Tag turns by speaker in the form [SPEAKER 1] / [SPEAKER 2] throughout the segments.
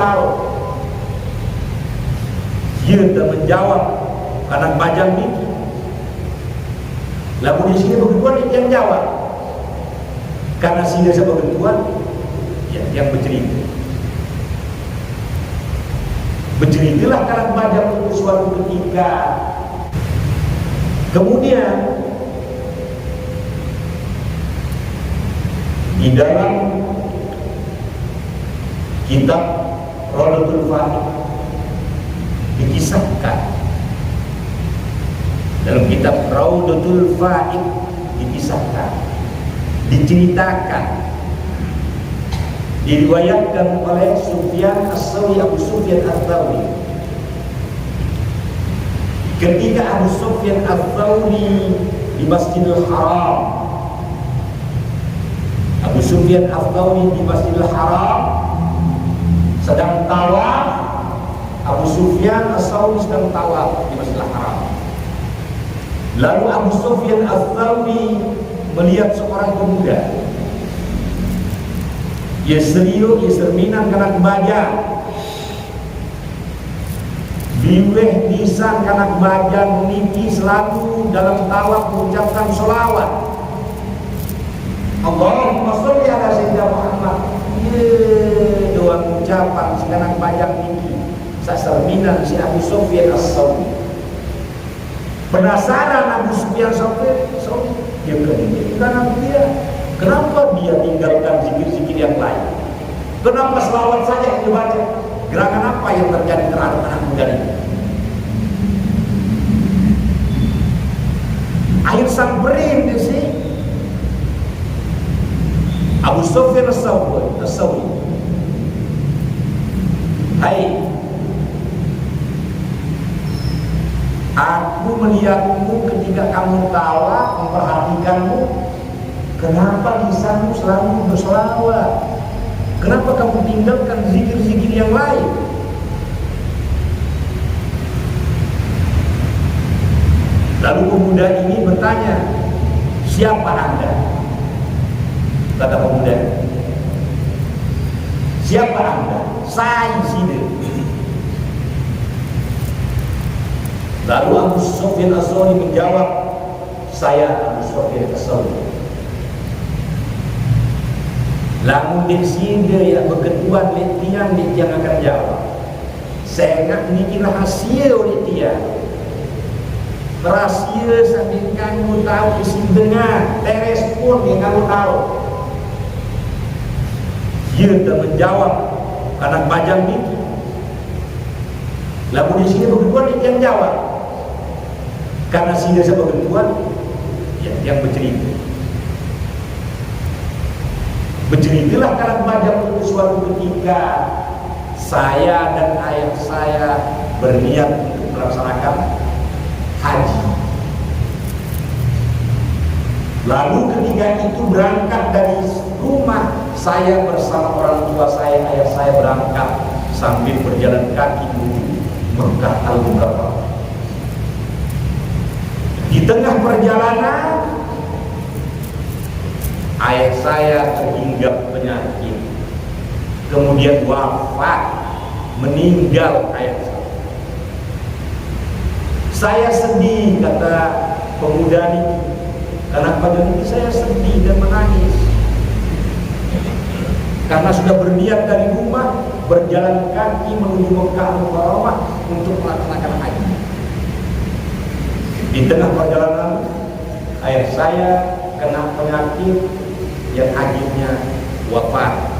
[SPEAKER 1] tahu. Dia dah menjawab karena bajang ini. Lalu di sini begituan yang jawab. Karena sini sebagai begituan yang bercerita. Berceritalah karena bajang itu suatu ketika. Kemudian di dalam kitab Raudatul Faid dikisahkan, dalam kitab Raudatul Faid dikisahkan, diceritakan, diriwayatkan oleh Sufyan As-Tsauri, Abu Sufyan Ats-Tsauri. Ketika Abu Sufyan Ats-Tsauri di Masjidil Haram, Abu Sufyan Ats-Tsauri di Masjidil Haram sedang tawaf. Abu Sufyan Ats-Tsauri sedang tawaf di Masjidil Haram. Lalu Abu Sufyan Ats-Tsauri melihat seorang pemuda. Yesriyo Yesrminan kanak bajang, biweh bisa kanak bajang niki selalu dalam tawaf mengucapkan sholawat. Allahumma sholli ala sayyidina Muhammad. Doa ucapan si kanak bajang niki Sasrminan si Abu Sufyan Ats-Tsauri. Penasaran Abu Sufyan Ats-Tsauri, dia kenapa dia? Kenapa dia tinggalkan zikir-zikir yang lain? Kenapa selawat saja yang dibaca? Gerakan apa yang terjadi terhadap anak muda ini? Akhir samperin di sini Abu Sufyan Ats-Tsauri, hai, aku melihatmu ketika kamu tawaf, memperhatikanmu. Kenapa lisanmu selalu berselawat? Kenapa kamu tinggalkan zikir-zikir yang lain? Lalu pemuda ini bertanya, siapa Anda? Kata pemuda, siapa Anda? Saya sini. Lalu Abu Sufyan Ats-Tsauri menjawab, saya Abu Sufyan Ats-Tsauri. Lamun di sini yang berketuan letian yang akan jawab. Saya nak niki rahasia letian. Rahasia sambil kamu tahu isi dengar, teres pun yang kamu tahu. Dia dah menjawab karena bajang itu. Lamun di sini berketuan yang jawab. Karena sini saya berketuan yang bercerita. Berceritalah karena bajang itu suatu ketika saya dan ayah saya berniat untuk melaksanakan haji. Lalu ketika itu berangkat dari rumah saya bersama orang tua saya, ayah saya berangkat sambil berjalan kaki menuju Mekah Al-Mukarramah. Di tengah perjalanan ayah saya terhinggap penyakit, kemudian wafat, meninggal ayah saya. Saya sedih, kata pemuda ini, karena pada ini saya sedih dan menangis karena sudah berniat dari rumah berjalan kaki menuju Mekah Al-Mukarramah untuk melaksanakan haji. Di tengah perjalanan ayah saya kena penyakit yang akhirnya wafat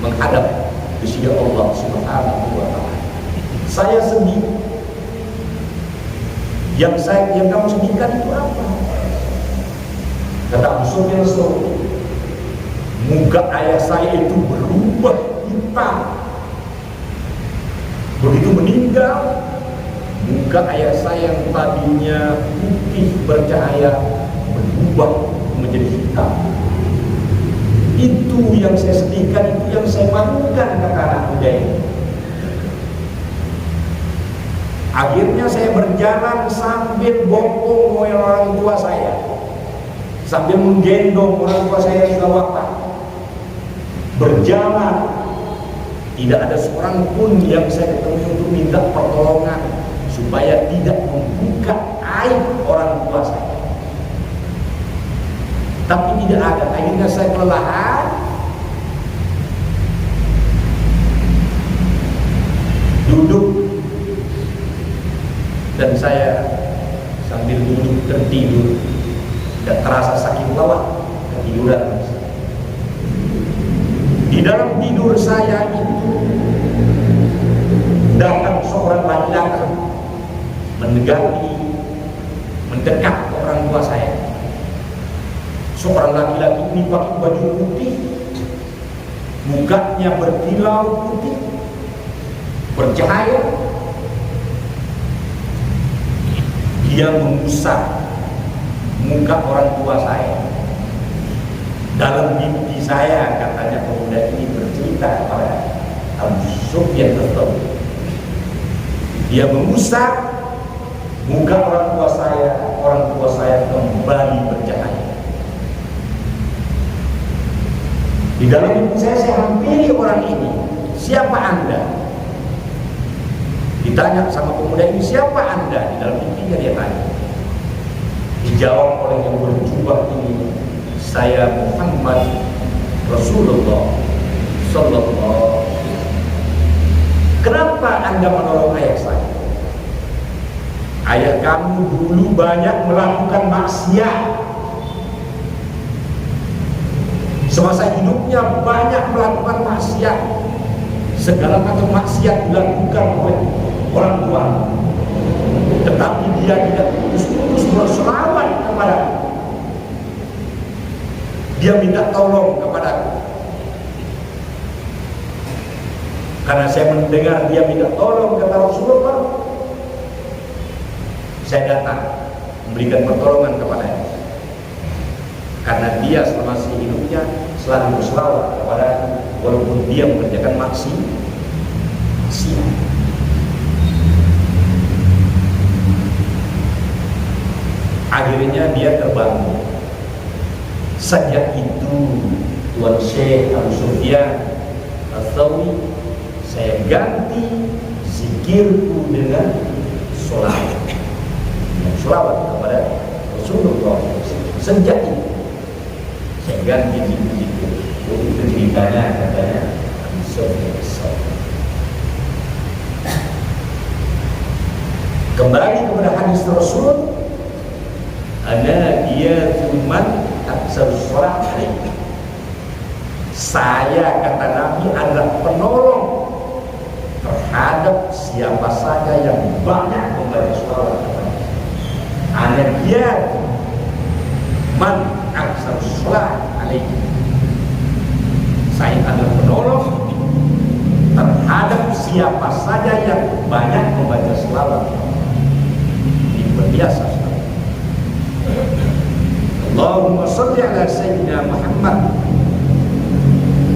[SPEAKER 1] menghadap Gusti Allah Subhanahu wa taala. Saya sedih. Yang kamu sedihkan itu apa? Kata Abu Sufyan Ats-Tsauri, muka ayah saya itu berubah hitam. Begitu meninggal, muka ayah saya yang tadinya putih bercahaya berubah menjadi hitam. Itu yang saya sedihkan, itu yang saya malukan, kata anak muda ini. Akhirnya saya berjalan sambil bopong orang tua saya, sambil menggendong orang tua saya yang sudah wafat. Berjalan Tidak ada seorang pun yang saya ketemu untuk minta pertolongan supaya tidak membuka aib orang tua saya. Tapi tidak ada. Akhirnya saya kelelahan, duduk, dan saya sambil duduk tertidur. Tidak terasa sakit bawah, ketiduran. Di dalam tidur saya itu datang seorang laki-laki mendekat orang tua saya. Seorang laki-laki ini pakai baju putih, mukanya berkilau putih, bercahaya. Dia mengusap muka orang tua saya. Dalam mimpi saya, katanya pemuda ini bercerita kepada Abu Sufyan tersebut. Dia mengusap muka orang tua saya kembali bercahaya. Di dalam mimpi saya hampiri orang ini. Siapa Anda? Ditanya sama pemuda ini, siapa Anda? Di dalam mimpinya dia tanya. Dijawab oleh yang berjubah ini, saya Muhammad Rasulullah Sallallahu. Kenapa Anda menolong ayah saya? Ayah kamu dulu banyak melakukan maksiat. Semasa hidupnya banyak melakukan maksiat. Segala macam maksiat dilakukan oleh orang tua. Tetapi dia tidak putus-putus berselawat kepada. Dia minta tolong kepadaku. Karena saya mendengar dia minta tolong kata Rasulullah, saya datang memberikan pertolongan kepadanya. Karena dia selama hidupnya selalu berselawat kepada, walaupun dia mengerjakan maksiat. Akhirnya dia terbangun. Sejak itu Tuan Syekh Abu Sufyan Ats-Tsauri, saya ganti zikirku dengan sholawat kepada Rasulullah. Sejak itu saya ganti zikir. Itu ceritanya, katanya Abu Sufyan Ats-Tsauri. Kembali kepada hadis Rasul, ana dia cuman aksar sholat hari. Saya, kata Nabi, adalah penolong terhadap siapa saja yang banyak membaca sholat. Ana dia man aksar sholat hari. Saya adalah penolong terhadap siapa saja yang banyak membaca selawat. Ini biasa. Allahumma sholli ala sayyidina Muhammad